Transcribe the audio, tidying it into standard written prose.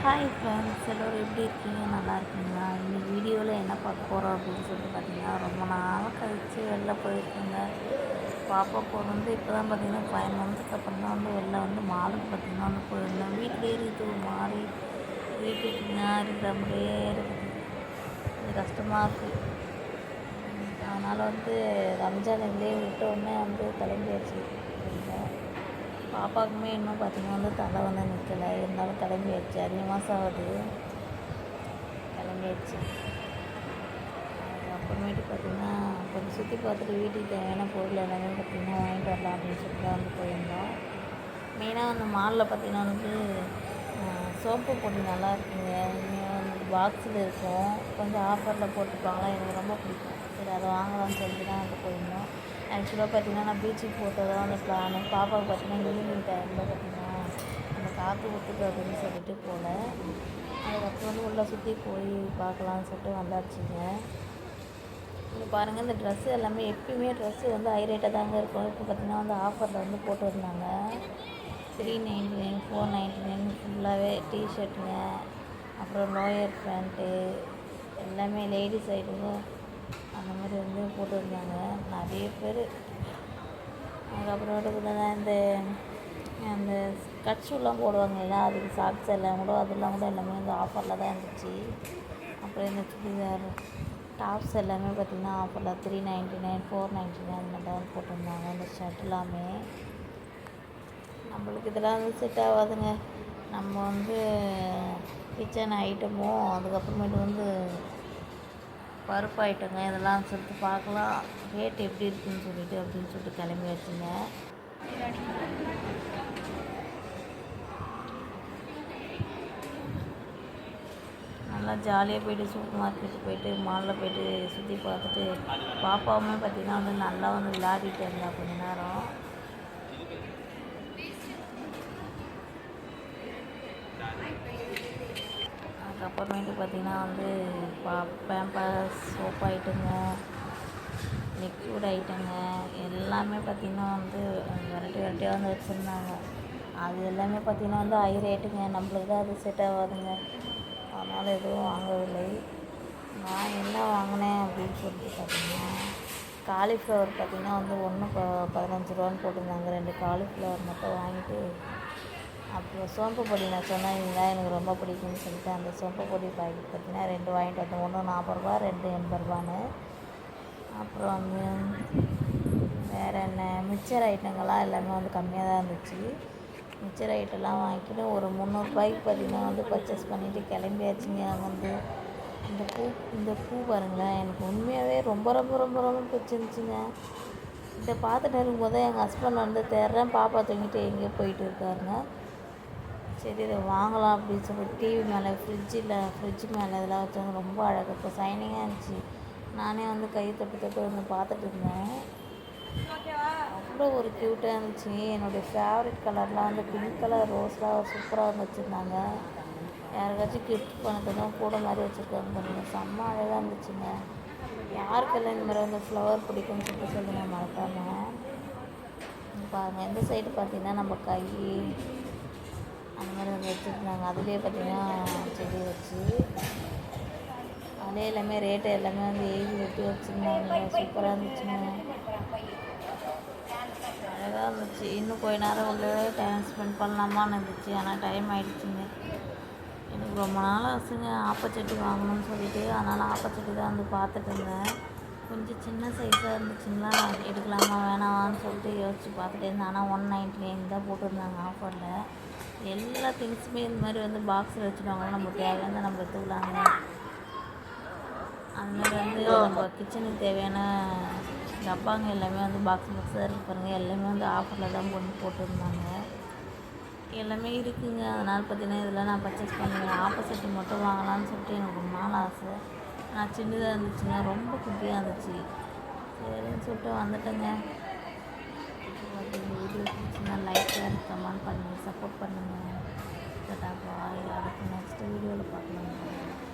Hi friends, எல்லோரும் எப்படி இருக்கீங்க? நல்லா இருக்கீங்களா? இன்னைக்கு வீடியோவில் என்ன பார்க்க போகிறோம் அப்படின்னு சொல்லிட்டு பார்த்தீங்கன்னா, ரொம்ப நாள் கழித்து வெளில போயிருக்கேங்க. பாப்பா பிறந்து இப்போ தான் பார்த்தீங்கன்னா 5 மந்த்ஸ்க்கு அப்புறம் தான் வெளில மாலுக்கு பார்த்தீங்கன்னா போயிருந்தேன். வீட்டிலே இருக்குது ஒரு மாதிரி வீட்டுக்கு இருக்கிற மாதிரியே இருக்குது. கொஞ்சம் கஷ்டமாக இருக்குது. அதனால் ரம்ஜான் இதுலேயே விட்ட உடனே கிளம்பியாச்சு. பாப்பாவுக்குமே இன்னும் பார்த்திங்கன்னா தலை நிற்கலை. இருந்தாலும் கிளம்பியாச்சு. 5 மாதம் ஆகுது, கிளம்பியாச்சு. அப்புறமேட்டு பார்த்திங்கன்னா கொஞ்சம் சுற்றி பார்த்துட்டு வீட்டுக்கு தேவையான பொருள் எல்லாமே பார்த்திங்கன்னா வாங்கிட்டு வரலாம் அப்படின்னு சொல்லிட்டு தான் போயிருந்தோம். மெயினாக மாலில் பார்த்திங்கன்னா சோப்பு பொடி நல்லா இருக்குங்க. பாக்ஸில் இருக்கும், கொஞ்சம் ஆஃபரில் போட்டுருப்பாங்களா, எனக்கு ரொம்ப பிடிக்கும். சரி அதை வாங்கலாம்னு சொல்லிட்டு தான் போயிருந்தோம். ஆக்சுவலாக பார்த்திங்கன்னா நான் பீச்சுக்கு போகிறது தான் பிளானு. பாப்பாவுக்கு பார்த்திங்கன்னா ஈவினிங் டைமில் பார்த்திங்கன்னா அந்த காற்று ஒத்துக்கு அப்படின்னு சொல்லிட்டு போகல. அதுக்கப்புறம் உள்ளே சுற்றி போய் பார்க்கலான்னு சொல்லிட்டு வந்தாச்சுங்க. இங்கே பாருங்கள், இந்த ட்ரெஸ்ஸு எல்லாமே எப்பயுமே ட்ரெஸ்ஸு ஹை ரேட்டாக தாங்க இருக்கும். இப்போ பார்த்திங்கன்னா ஆஃபரில் போட்டுருந்தாங்க. 399 499 ஃபுல்லாகவே டிஷர்ட்டுங்க, அப்புறம் லோயர் பேண்ட்டு எல்லாமே லேடிஸ் ஐட்டங்க அந்த மாதிரி போட்டுருந்தாங்க நிறைய பேர். அதுக்கப்புறமேட்டு தான் அந்த கட் ஷூலாம் போடுவாங்க இல்லையா, அதுக்கு சாக்ஸ் எல்லாம் கூட அதெல்லாம் கூட எல்லாமே ஆஃபரில் தான் இருந்துச்சு. அப்புறம் இந்த சுடிதார் டாப்ஸ் எல்லாமே பார்த்திங்கன்னா ஆஃபரில் 399 499 அந்த மாதிரி தான் போட்டிருந்தாங்க. இந்த ஷர்ட் எல்லாமே நம்மளுக்கு இதெல்லாம் செட் ஆகாதுங்க. நம்ம கிச்சன் ஐட்டமும் அதுக்கப்புறமேட்டு பருப்பு ஐட்டங்க இதெல்லாம் சொல்லிட்டு பார்க்கலாம் ரேட் எப்படி இருக்குன்னு சொல்லிட்டு அப்படின்னு சொல்லிட்டு கிளம்பி வச்சுங்க. நல்லா ஜாலியாக போய்ட்டு சூப்பர் மார்க்கெட்டுக்கு போய்ட்டு மாலில் போய்ட்டு சுற்றி பார்த்துட்டு பாப்பாவுமே பார்த்திங்கன்னா நல்லா விளையாடிட்டு இருந்தா கொஞ்ச நேரம். அதுக்கப்புறமேட்டு பார்த்திங்கன்னா பேம்பர்ஸ் சோப் ஐட்டங்க, லிக்விட் ஐட்டங்க எல்லாமே பார்த்திங்கன்னா வெரைட்டியாக வச்சுருந்தாங்க. அது எல்லாமே பார்த்திங்கன்னா ஹை ரேட்டுங்க. நம்மளுக்கு தான் அது செட் ஆகாதுங்க. அதனால் எதுவும் வாங்கவில்லை. நான் என்ன வாங்கினேன் அப்படின்னு சொல்லிட்டு பார்த்திங்கன்னா காலிஃப்ளவர் பார்த்திங்கன்னா ஒன்று 15 ரூபான்னு போட்டிருந்தாங்க. 2 காலிஃப்ளவர் மட்டும் வாங்கிட்டு, அப்புறம் சோம்பு பொடி நான் சொன்னேன் இதுதான் எனக்கு ரொம்ப பிடிக்கும்னு சொல்லிட்டு அந்த சோம்பு பொடி பாக்கெட் பார்த்திங்கன்னா 2 வாங்கிட்டு வந்தேன். ஒன்று 40 ரூபா, 2 80 ரூபான்னு. அப்புறம் வேறு என்ன மிக்சர் ஐட்டங்கள்லாம் எல்லாமே கம்மியாக தான் இருந்துச்சு. மிக்சர் ஐட்டம்லாம் வாங்கிக்கிட்டு ஒரு 300 ரூபாய்க்கு பார்த்திங்கன்னா பர்ச்சேஸ் பண்ணிவிட்டு கிளம்பியாச்சுங்க. இந்த பூ பாருங்களேன், எனக்கு உண்மையாகவே ரொம்ப ரொம்ப ரொம்ப ரொம்ப பிடிச்சிருந்துச்சிங்க. இதை பார்த்துட்டு இருக்கும்போது எங்கள் ஹஸ்பண்ட் தேடுறேன், பாப்பா தூங்கிட்டு எங்கேயோ போயிட்டு இருக்காருங்க. சரி இதை வாங்கலாம் அப்படின்னு சொல்லிட்டு டிவி மேலே ஃப்ரிட்ஜ் மேலே இதெல்லாம் வச்சாங்க. ரொம்ப அழகாக இப்போ சைனிங்காக இருந்துச்சு. நானே கை தொட்டு பார்த்துட்டு இருந்தேன். அவ்வளோ ஒரு க்யூட்டாக இருந்துச்சு. என்னுடைய ஃபேவரட் கலர்லாம் பிங்க் கலர் ரோஸ்லாம் சூப்பராக வச்சுருந்தாங்க. யாருக்காச்சும் கிஃப்ட் பண்ணதுக்கும் கூட மாதிரி வச்சுருக்காங்க பாருங்க, செம்ம அழகாக இருந்துச்சுங்க. யாருக்கெல்லாம் இந்த மாதிரி ஃப்ளவர் பிடிக்கும்னு சொல்லிட்டு சொல்லுங்கள் மறக்காமல். பாருங்கள், இந்த சைடு பார்த்திங்கன்னா நம்ம கை அந்த மாதிரி வச்சுருந்தாங்க. அதுலேயே பார்த்திங்கன்னா செடி வச்சு அதிலே எல்லாமே ரேட்டு எல்லாமே எழுதி வெட்டி வச்சுருந்தாங்க. சூப்பராக இருந்துச்சுங்க, அழகாக இருந்துச்சு. இன்னும் கொஞ்ச நேரம் டைம் ஸ்பெண்ட் பண்ணலாமான்னு இருந்துச்சு. ஆனால் டைம் ஆகிடுச்சிங்க. எனக்கு ரொம்ப நாள் ஆசைங்க ஆப்பச்சட்டி வாங்கணும்னு சொல்லிட்டு. அதனால் ஆப்பச்சட்டி தான் பார்த்துட்டு இருந்தேன். கொஞ்சம் சின்ன சைஸாக இருந்துச்சுங்களா, எடுக்கலாமா வேணாமான்னு சொல்லிட்டு யோசித்து பார்த்துட்டே இருந்தேன். ஆனால் 199 தான் போட்டிருந்தாங்க ஆஃபரில். எல்லா திங்ஸுமே இந்த மாதிரி பாக்ஸில் வச்சுருவாங்க. நம்ம தேவையான நம்ம எடுத்துக்கலாங்க. அந்த மாதிரி நம்ம கிச்சனுக்கு தேவையான டப்பாங்க எல்லாமே பாக்ஸாக இருக்கு பாருங்கள். எல்லாமே ஆஃபரில் தான் போட்டிருந்தாங்க. எல்லாமே இருக்குங்க. அதனால் பார்த்திங்கன்னா இதெல்லாம் நான் பர்ச்சேஸ் பண்ணுவேன். ஆப்போசிட் மட்டும் வாங்கலாம்னு சொல்லிட்டு எனக்கு ரொம்ப நாள் ஆசை. நான் சின்னதாக இருந்துச்சுங்க, ரொம்ப குட்டியாக இருந்துச்சு. சரின்னு சொல்லிட்டு வந்துட்டேங்க. வீடியோ பிடிச்சிங்கன்னா லைக் கமெண்ட் பண்ணுங்கள், சப்போர்ட் பண்ணுங்கள். பாய். அடுத்து நெக்ஸ்ட் வீடியோவில் பார்க்கலாம்.